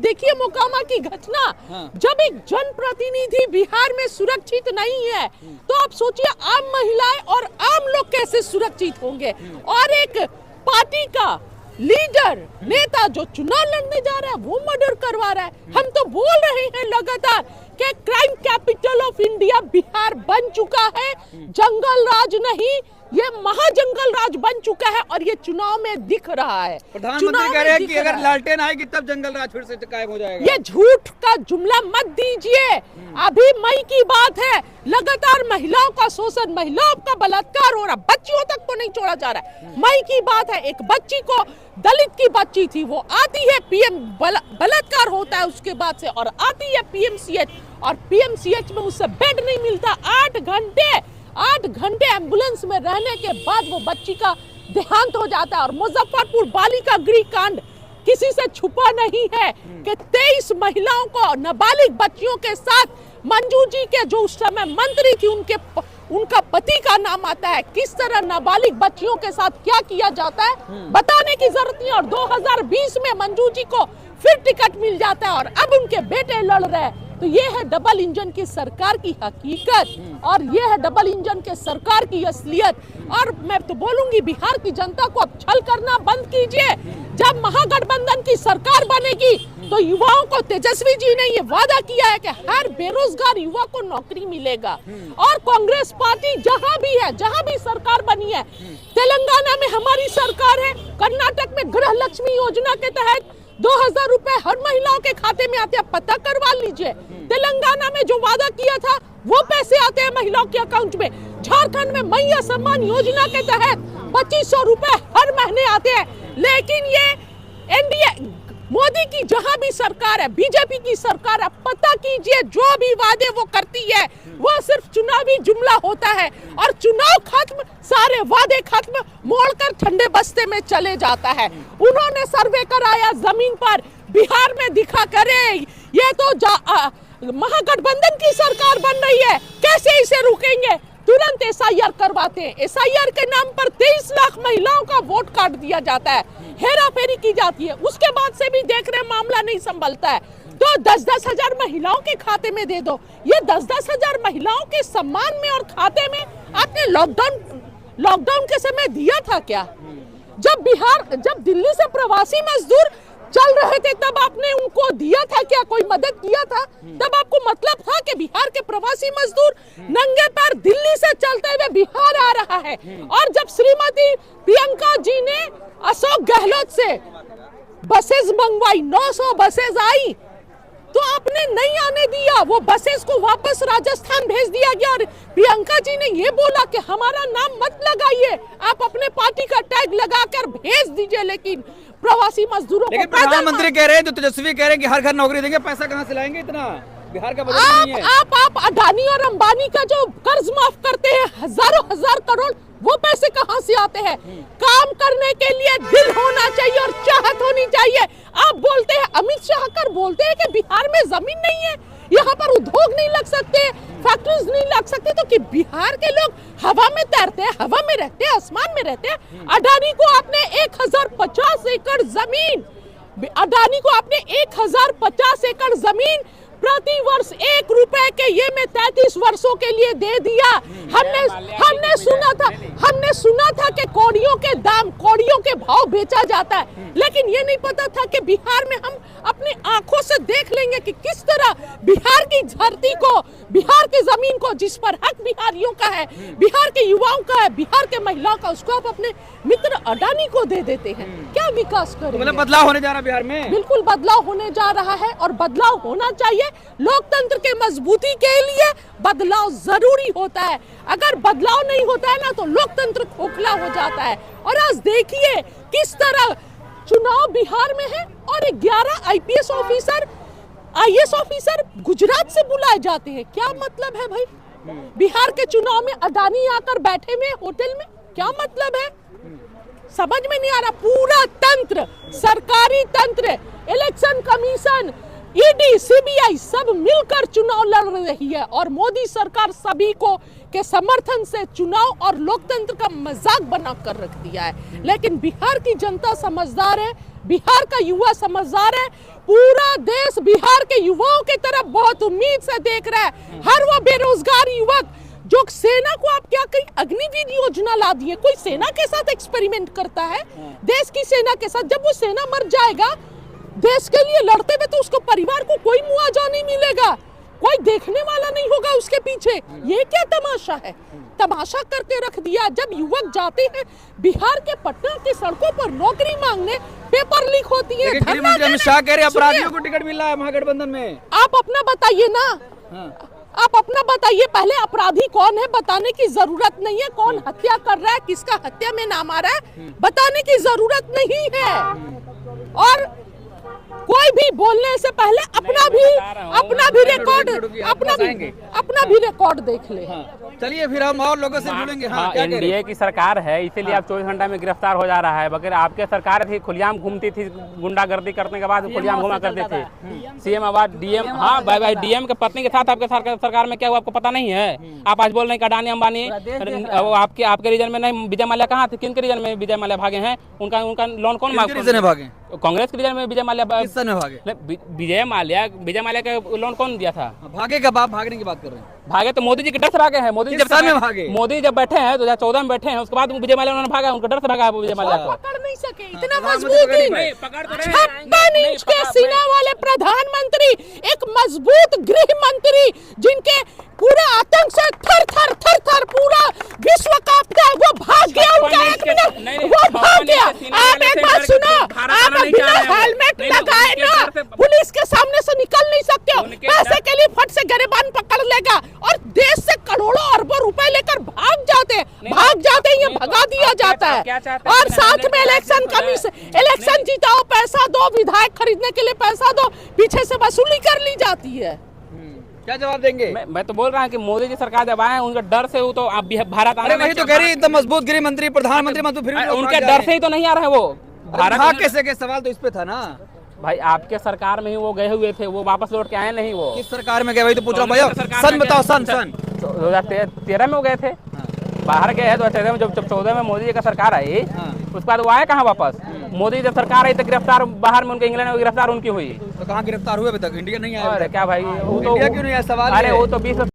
देखिए मोकामा की घटना। जब एक जनप्रतिनिधि बिहार में सुरक्षित नहीं है तो आप सोचिए आम महिलाएं और आम लोग कैसे सुरक्षित होंगे। और एक पार्टी का लीडर नेता जो चुनाव लड़ने जा रहा है वो मर्डर करवा रहा है। हम तो बोल रहे हैं लगातार कि crime capital of India Bihar बन चुका है, जंगल राज नहीं, ये महाजंगल राज बन चुका है और ये चुनाव में दिख रहा है। प्रधानमंत्री कह रहे हैं कि अगर लालटेन आएगी तब जंगल राज फिर से कायम हो जाएगा। ये झूठ का जुमला मत दीजिए। अभी मई की बात है, लगातार महिलाओं का शोषण, महिलाओं का बलात्कार हो रहा, बच्चियों तक को नहीं छोड़ा जा रहा है। मई की बात है, एक बच्ची को, दलित की बच्ची थी, वो आती है पीएम, बलात्कार होता है उसके बाद से, और आती है पीएमसीएच, और पीएमसीएच में उससे बेड नहीं मिलता। 8 घंटे एम्बुलेंस में रहने के बाद वो बच्ची का देहांत हो जाता है। और मुजफ्फरपुर बालिका गृह कांड किसी से छुपा नहीं है कि 23 महिलाओं को, नाबालिग बच्चियों के साथ, मंजू जी के जो उस समय मंत्री थी उनका पति का नाम आता है, किस तरह नाबालिग बच्चियों के साथ क्या किया जाता है बताने की जरूरत नहीं। और 2020 में मंजू जी को फिर टिकट मिल जाता है और अब उनके बेटे लड़ रहे हैं। तो ये है डबल इंजन की सरकार की हकीकत और ये है डबल इंजन के सरकार की असलियत। और मैं तो बोलूंगी बिहार की जनता को अब छल करना बंद कीजिए। जब महागठबंधन की सरकार बनेगी तो युवाओं को, तेजस्वी जी ने ये वादा किया है कि हर बेरोजगार युवा को नौकरी मिलेगा। और कांग्रेस पार्टी जहां भी है, जहां भी सरकार बनी है, तेलंगाना में हमारी सरकार है, कर्नाटक में गृह लक्ष्मी योजना के तहत 2000 रुपए हर महिलाओं के खाते में आते हैं, पता करवा लीजिए। तेलंगाना में जो वादा किया था वो पैसे आते हैं महिलाओं के अकाउंट में। झारखंड में मैया सम्मान योजना के तहत 2500 रुपए हर महीने आते हैं। लेकिन ये एनडीए मोदी की जहां भी सरकार है, बीजेपी की सरकार है, पता कीजिए जो भी वादे वो करती है वो सिर्फ चुनावी जुमला होता है और चुनाव खत्म, सारे वादे खत्म, मोड़कर ठंडे बस्ते में चले जाता है। उन्होंने सर्वे कराया जमीन पर, बिहार में दिखा करे ये तो महागठबंधन की सरकार बन रही है, कैसे इसे रुकेंगे। तुरंत एसआईआर करवाते हैं। एसआईआर के नाम पर 23 लाख महिलाओं का वोट काट दिया जाता है, हेरा फेरी की जाती है। उसके बाद से भी देख रहे मामला नहीं संभलता है तो 10-10 हजार महिलाओं के खाते में दे दो। ये 10-10 हजार महिलाओं के सम्मान में और खाते में आपने लॉकडाउन के समय दिया था क्या? जब दिल्ली से प्रवासी मजदूर चल रहे थे तब आपने उनको दिया था क्या? कोई मदद किया था? तब आपको मतलब था कि बिहार के प्रवासी मजदूर नंगे पैर दिल्ली से चलते हुए बिहार आ रहा है। और जब श्रीमती प्रियंका जी ने अशोक गहलोत से बसेस मंगवाई, 900 बसेस आई, तो आपने नहीं आने दिया, वो बसेस को वापस राजस्थान भेज दिया गया। और प्रियंका जी ने ये बोला कि हमारा नाम मत लगाइए, आप अपने पार्टी का टैग लगाकर भेज दीजिए, लेकिन प्रवासी मजदूरों को। प्रधानमंत्री कह रहे हैं, जो तेजस्वी कह रहे हैं कि हर घर नौकरी देंगे, पैसा कहाँ से लाएंगे इतना? बिहार का बजट नहीं है। आप अडानी और अंबानी का जो कर्ज माफ करते हैं हजारों हजार करोड़, वो पैसे कहाँ से आते हैं? काम करने के लिए दिल होना चाहिए और चाहत होनी चाहिए। आप बोलते हैं, अमित शाह कर बोलते हैं कि बिहार में जमीन नहीं है, यहाँ पर उद्योग नहीं लग सकते, फैक्ट्रीज नहीं लग सकते, तो कि बिहार के लोग हवा में तैरते हैं, हवा में रहते हैं, आसमान में रहते हैं। अडानी को आपने 1050 एकड़ जमीन, अडानी को आपने 1050 एकड़ जमीन प्रति वर्ष 1 रुपए के ये में 33 वर्षों के लिए दे दिया। हमने सुना था कि कौड़ियों के भाव बेचा जाता है, लेकिन ये नहीं पता था कि बिहार में हम अपनी आंखों से देख लेंगे कि किस तरह बिहार की धरती को, बिहार की जमीन को, जिस पर हक बिहारियों का है, बिहार के युवाओं का है, बिहार के महिलाओं का, उसको आप अपने मित्र अडानी को दे देते हैं। क्या विकास करेंगे? मतलब बदलाव होने जा रहा है बिहार में। बिल्कुल बदलाव होने जा रहा है और बदलाव होना चाहिए। लोकतंत्र के मजबूती के लिए बदलाव जरूरी होता है। अगर बदलाव नहीं होता है ना तो लोकतंत्र खोखला हो जाता है। और आज देखिए किस तरह चुनाव बिहार में है और 11 IPS officer, IAS officer Gujarat से बुलाए जाते हैं। क्या मतलब है भाई? बिहार के चुनाव में अडानी आकर बैठे हुए होटल में, क्या मतलब है? समझ में नहीं आ रहा। पूरा तंत्र, सरकारी तंत्र, इलेक्शन कमीशन, ईडी, सीबीआई सब मिलकर चुनाव लड़ रही है और मोदी सरकार सभी को के समर्थन से चुनाव और लोकतंत्र का मजाक बनाकर रख दिया है। लेकिन बिहार की जनता समझदार है, बिहार का युवा समझदार है। पूरा देश बिहार के युवाओं की तरफ बहुत उम्मीद से देख रहा है। हर वो बेरोजगार युवक जो सेना को आप क्या कहीं अग्निवीर योजना ला दिए, कोई सेना के साथ एक्सपेरिमेंट करता है, देश की सेना के साथ। जब वो सेना मर जाएगा देश के लिए लड़ते हुए तो उसको परिवार को कोई मुआवजा नहीं मिलेगा, कोई देखने वाला नहीं होगा उसके पीछे। ये क्या तमाशा है, तमाशा करके रख दिया। जब युवक जाते हैं बिहार के पटना की सड़कों पर नौकरी मांगने, पेपर लीक होती है। गृह मंत्री अमित शाह कह रहे हैं अपराधियों को टिकट मिल रहा है महागठबंधन में। आप अपना बताइए ना, आप अपना बताइए। पहले अपराधी कौन है बताने की जरूरत नहीं है, कौन हत्या कर रहा है, किसका हत्या में नाम आ रहा है बताने की जरूरत नहीं है। और कोई भी बोलने से पहले अपना भी रिकॉर्ड देख ले। चलिए फिर हम और लोगों से जुड़ेंगे। हाँ, क्या कह रहे हैं? एनडीए की सरकार है इसीलिए आप 24 घंटा में गिरफ्तार हो जा रहा है। बगैर आपके सरकार थी खुलेआम घूमती थी, गुंडागर्दी करने के बाद खुलेआम घूमा करते थे। सीएम आवाज डीएम, हाँ भाई डीएम के पत्नी के साथ आपके सरकार में क्या हुआ आपको पता नहीं है? आप आज बोल रहे हैं कि अडानी अंबानी आपके रीजन में नहीं। विजय माल्या कहाँ थे, किन के रीजन में विजय माल्या भागे हैं? उनका लोन कौन मांग भागे? कांग्रेस के रीजन में विजय माल्या भागे। विजय माल्या का लोन कौन दिया था? भागे कब आप भागने की बात कर रहे हैं? भागे तो मोदी जी के डर से भागे हैं। मोदी जब बैठे हैं 2014 में बैठे हैं, उसके बाद विजय माल्या उन्होंने भागा, उनके डर से भागा विजय माल्या को। पकड़ नहीं सके, इतना मजबूत 56 इंच के सीना वाले प्रधानमंत्री, एक मजबूत गृह मंत्री जिनके पूरे आतंक से थर थर पूरा विश्व कांपता है, वो भाग गया। उनका एक मिनट वो भाग गया। आप एक बात सुनो, आप बिना हेलमेट लगाए ना पुलिस के सामने से निकल नहीं सकते हो। पैसे के लिए फट से गिरबान पकड़ लेगा और देश से करोड़ों अरबों रुपए लेकर भाग जाते हैं, ये भगा दिया जाता है। और साथ में इलेक्शन जीताओ, पैसा दो, विधायक खरीदने के लिए पैसा दो, पीछे से वसूली कर ली जाती है। क्या जवाब देंगे? मैं तो बोल रहा हूँ कि मोदी जी सरकार जब आए उनके डर से वो तो आप भारत आने नहीं तो कह रही एकदम मजबूत गृह मंत्री प्रधानमंत्री मजबूत, फिर उनके डर से ही तो नहीं आ रहे वो भारत कैसे के सवाल तो इस पे था ना भाई। आपके सरकार में ही वो गए हुए थे, वो वापस लौट के आए नहीं। वो किस सरकार में गए वही तो पूछ रहा हूँ भैया। सन बताओ, सन 2013 में वो गए थे, बाहर गए हैं 2013 में। जब 14 में मोदी जी का सरकार आई उसके बाद वो आए कहाँ वापस? मोदी जब सरकार आई तो गिरफ्तार बाहर में उनके इंग्लैंड में गिरफ्तार उनकी हुई। तो कहाँ गिरफ्तार हुए अभी तक? इंडिया नहीं आया क्या भाई? वो तो इंडिया क्यों नहीं आया सवाल? अरे वो तो 20